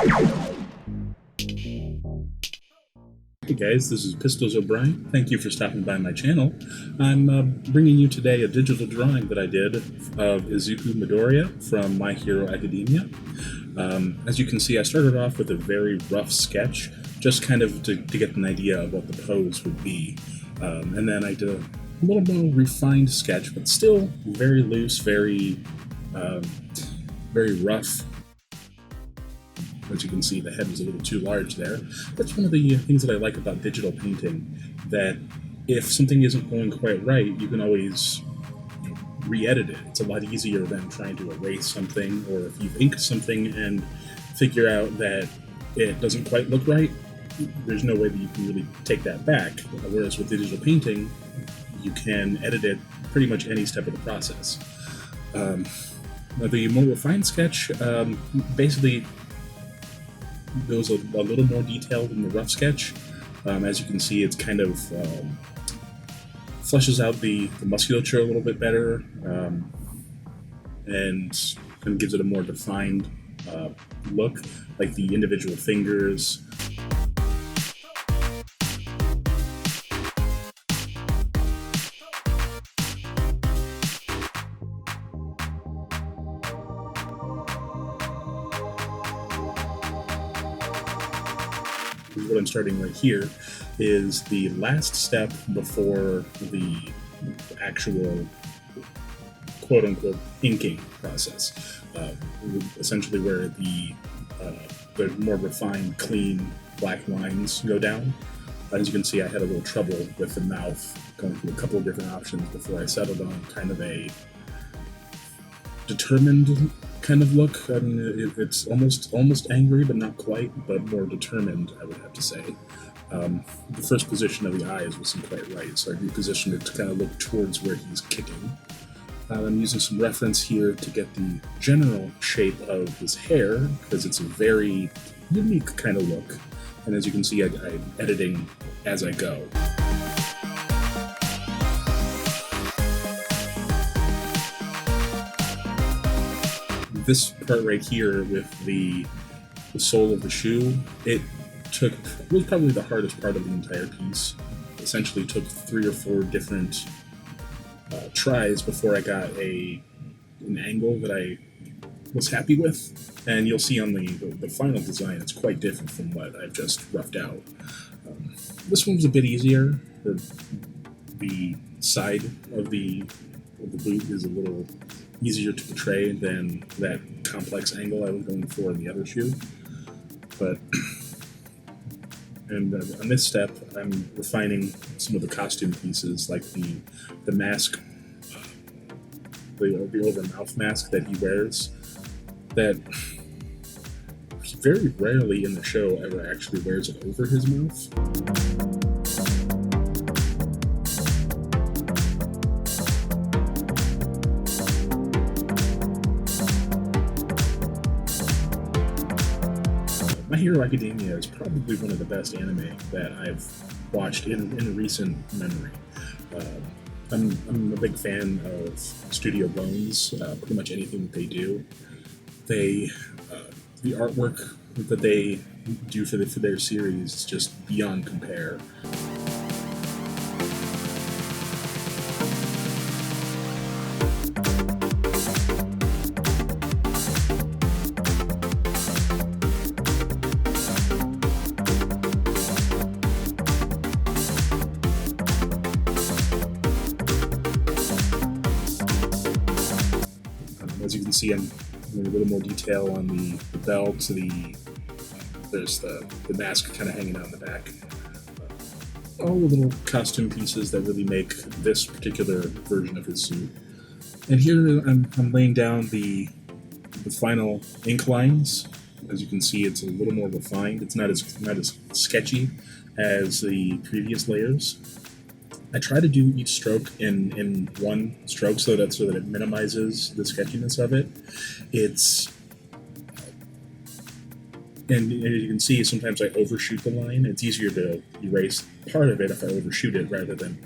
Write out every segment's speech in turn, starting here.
Hey guys, this is Pistols O'Brien. Thank you for stopping by my channel. I'm bringing you today a digital drawing that I did of Izuku Midoriya from My Hero Academia. As you can see, I started off with a very rough sketch, just kind of to get an idea of what the pose would be. And then I did a little more refined sketch, but still very loose, very rough. As you can see, the head was a little too large there. That's one of the things that I like about digital painting, that if something isn't going quite right, you can always re-edit it. It's a lot easier than trying to erase something, or if you've inked something and figure out that it doesn't quite look right, there's no way that you can really take that back. Whereas with digital painting, you can edit it pretty much any step of the process. The more refined sketch basically goes a little more detailed than the rough sketch. As you can see, it's kind of fleshes out the musculature a little bit better, and kind of gives it a more defined look, like the individual fingers. What I'm starting right here is the last step before the actual quote-unquote inking process, essentially where the more refined, clean black lines go down. As you can see, I had a little trouble with the mouth, going through a couple of different options before I settled on kind of a determined kind of look. I mean, it's almost angry, but not quite, but more determined, I would have to say. The first position of the eyes wasn't quite right, so I repositioned it to kind of look towards where he's kicking. I'm using some reference here to get the general shape of his hair, because it's a very unique kind of look. And as you can see, I'm editing as I go. This part right here with the sole of the shoe, it was probably the hardest part of the entire piece. Essentially took 3 or 4 different tries before I got an angle that I was happy with, and you'll see on the final design it's quite different from what I've just roughed out. This one's a bit easier. The side of the boot is a little easier to portray than that complex angle I was going for in the other shoe. But and on this step, I'm refining some of the costume pieces, like the mask, the over mouth mask that he wears, that very rarely in the show ever actually wears it over his mouth. My Hero Academia is probably one of the best anime that I've watched in recent memory. I'm a big fan of Studio Bones, pretty much anything that they do. The artwork that they do for their series is just beyond compare. As you can see, I'm doing a little more detail on the belt. There's the mask kind of hanging out in the back. All the little costume pieces that really make this particular version of his suit. And here I'm laying down the final ink lines. As you can see, it's a little more refined. It's not as sketchy as the previous layers. I try to do each stroke in one stroke so that it minimizes the sketchiness of it. And as you can see, sometimes I overshoot the line. It's easier to erase part of it if I overshoot it rather than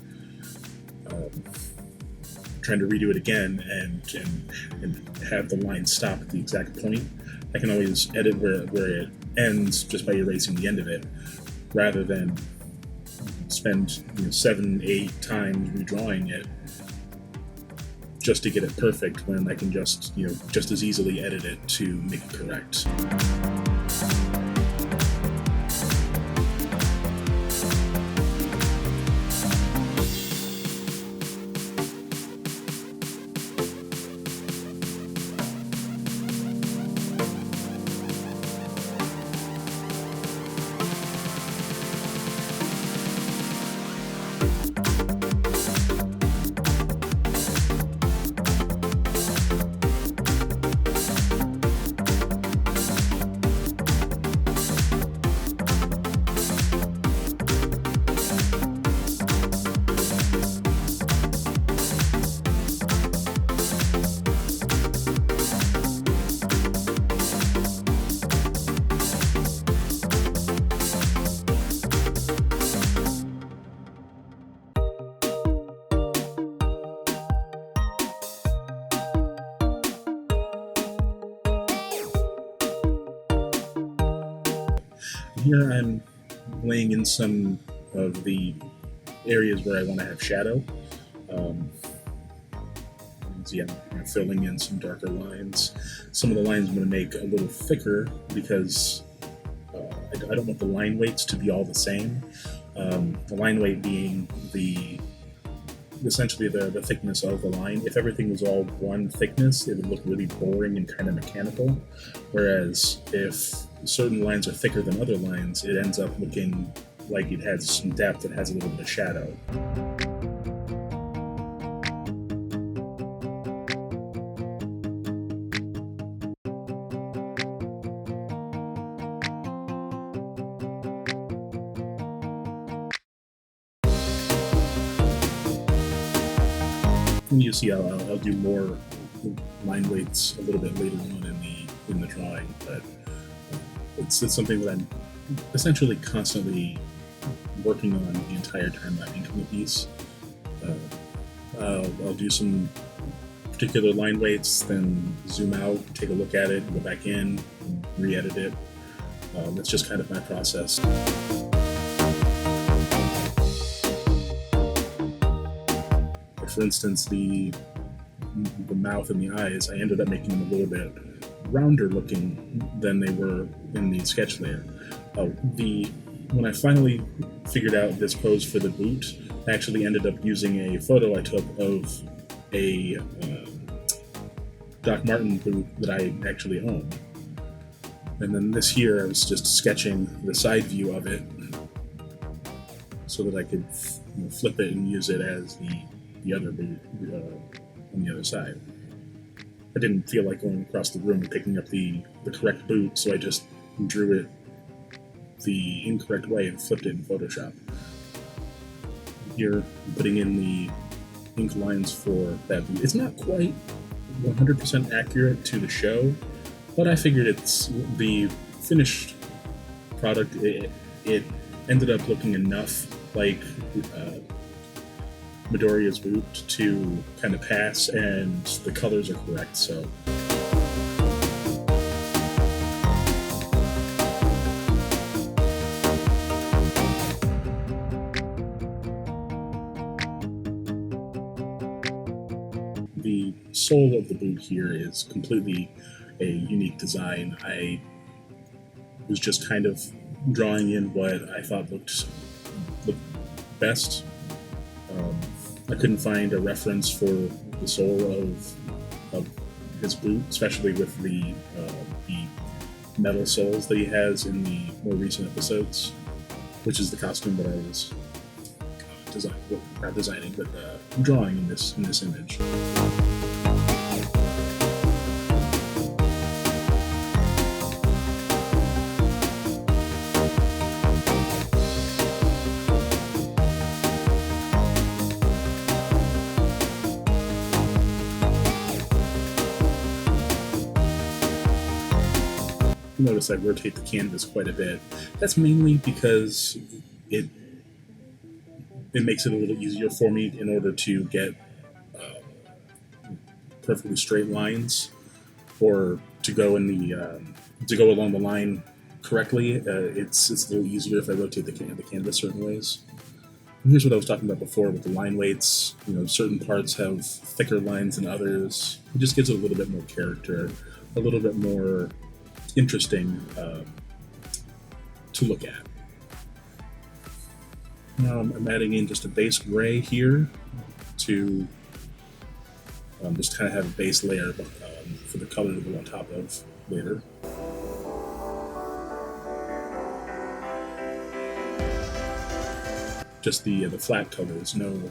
trying to redo it again and have the line stop at the exact point. I can always edit where it ends just by erasing the end of it, rather than spend 7, 8 times redrawing it just to get it perfect, when I can just as easily edit it to make it correct. Here I'm laying in some of the areas where I want to have shadow. I'm filling in some darker lines. Some of the lines I'm going to make a little thicker because I don't want the line weights to be all the same. The line weight being essentially the thickness of the line. If everything was all one thickness, it would look really boring and kind of mechanical. Whereas if certain lines are thicker than other lines, it ends up looking like it has some depth, it has a little bit of shadow. And you see I'll do more line weights a little bit later on in the drawing, but it's something that I'm essentially constantly working on the entire time I'm inking the piece. I'll do some particular line weights, then zoom out, take a look at it, go back in, re-edit it. That's just kind of my process. For instance, the mouth and the eyes, I ended up making them a little bit rounder looking than they were in the sketch layer. When I finally figured out this pose for the boot, I actually ended up using a photo I took of a Doc Marten boot that I actually own. And then this here, I was just sketching the side view of it so that I could flip it and use it as the other boot on the other side. I didn't feel like going across the room and picking up the correct boot, so I just drew it the incorrect way and flipped it in Photoshop. Here, I'm putting in the ink lines for that boot. It's not quite 100% accurate to the show, but I figured it's the finished product. It ended up looking enough like Midoriya's boot to kind of pass, and the colors are correct, so. The sole of the boot here is completely a unique design. I was just kind of drawing in what I thought looked best. I couldn't find a reference for the sole of his boot, especially with the metal soles that he has in the more recent episodes, which is the costume that I was drawing in this image. Notice I rotate the canvas quite a bit. That's mainly because it makes it a little easier for me in order to get perfectly straight lines, or to go in the to go along the line correctly, it's a little easier if I rotate the canvas certain ways. And here's what I was talking about before with the line weights. Certain parts have thicker lines than others. It just gives it a little bit more character, a little bit more interesting to look at. I'm adding in just a base gray here to just kind of have a base layer for the color to go on top of later. Just the flat colors, no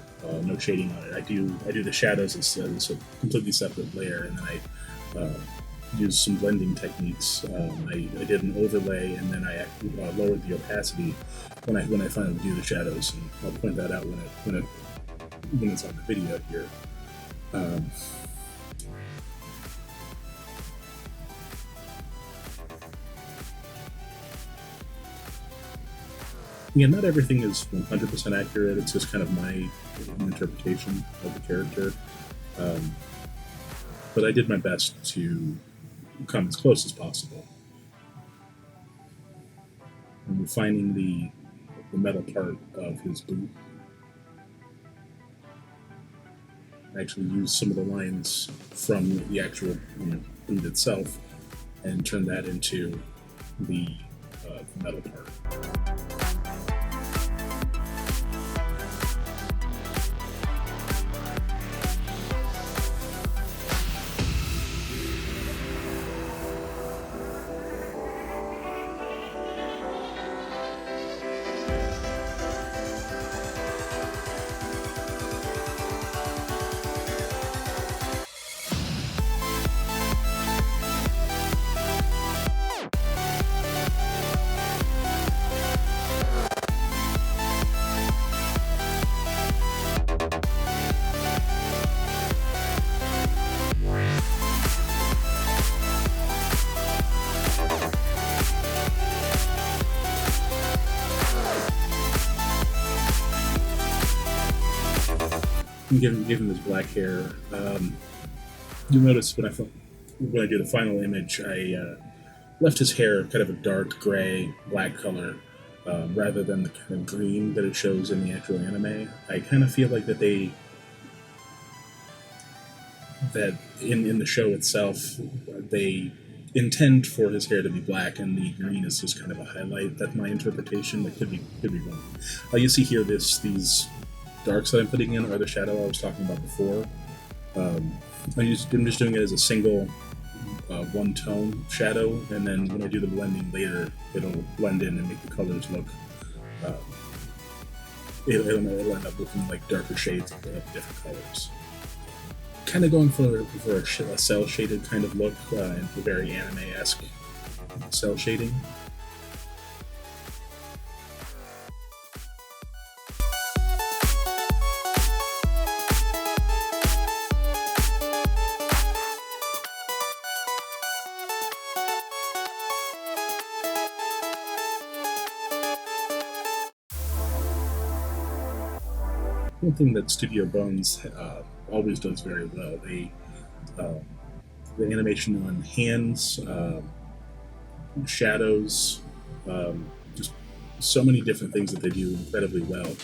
shading on it. I do the shadows as a completely separate layer, and then I use some blending techniques. I did an overlay, and then I lowered the opacity when I finally do the shadows, and I'll point that out when it's on the video here. Yeah, not everything is 100% accurate. It's just kind of my interpretation of the character. But I did my best to come as close as possible. I'm refining the metal part of his boot. I actually used some of the lines from the actual boot itself and turned that into the metal part. Give him his black hair. You'll notice when I do the final image, I left his hair kind of a dark gray, black color, rather than the kind of green that it shows in the actual anime. I kind of feel like that in the show itself, they intend for his hair to be black, and the green is just kind of a highlight. That's my interpretation. That could be wrong. You see here these darks that I'm putting in are the shadow I was talking about before. I'm just doing it as a single one-tone shadow, and then when I do the blending later, it'll blend in and make the colors look... it'll end up looking like darker shades of different colors. Kind of going for a cel-shaded kind of look, and a very anime-esque cel shading. One thing that Studio Bones always does very well, the animation on hands, shadows, just so many different things that they do incredibly well.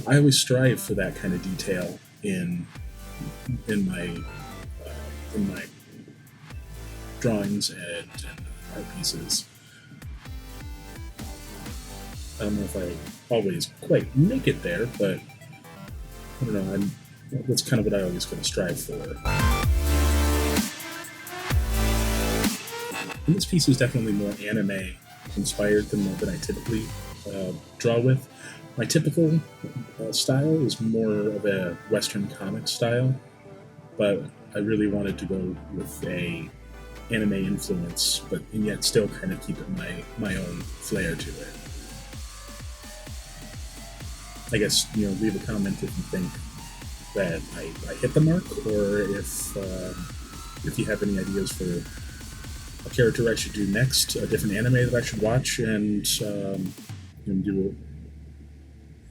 I always strive for that kind of detail in my drawings and art pieces. I don't know if I always quite make it there, but I don't know. That's kind of what I always going to strive for. And this piece is definitely more anime inspired than I typically draw with. My typical style is more of a Western comic style, but I really wanted to go with a anime influence, but and yet still kind of keep it my own flair to it. I guess, leave a comment if you think that I hit the mark, or if you have any ideas for a character I should do next, a different anime that I should watch, and do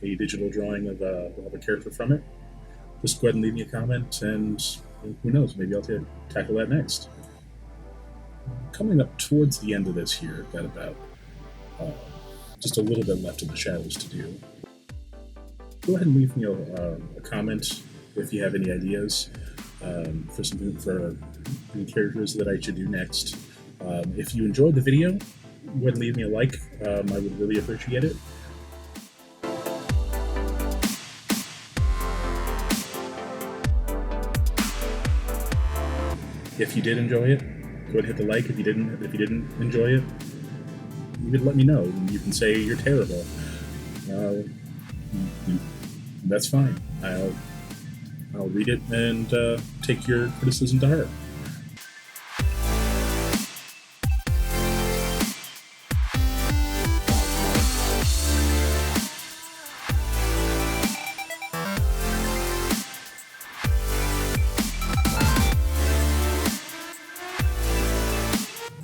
a digital drawing of a character from it. Just go ahead and leave me a comment, and who knows, maybe I'll tackle that next. Coming up towards the end of this here, got about just a little bit left of the shadows to do. Go ahead and leave me a comment if you have any ideas for any characters that I should do next. If you enjoyed the video, go ahead and leave me a like. I would really appreciate it. If you did enjoy it, go ahead and hit the like. If you didn't enjoy it, you could let me know. You can say you're terrible. That's fine. I'll read it and take your criticism to heart.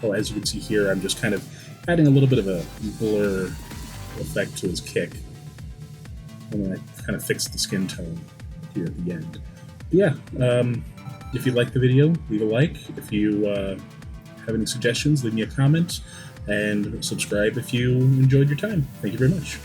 Oh, as you can see here, I'm just kind of adding a little bit of a blur effect to his kick. And then I kind of fix the skin tone here at the end. But yeah, if you like the video, leave a like. If you have any suggestions, leave me a comment. And subscribe if you enjoyed your time. Thank you very much.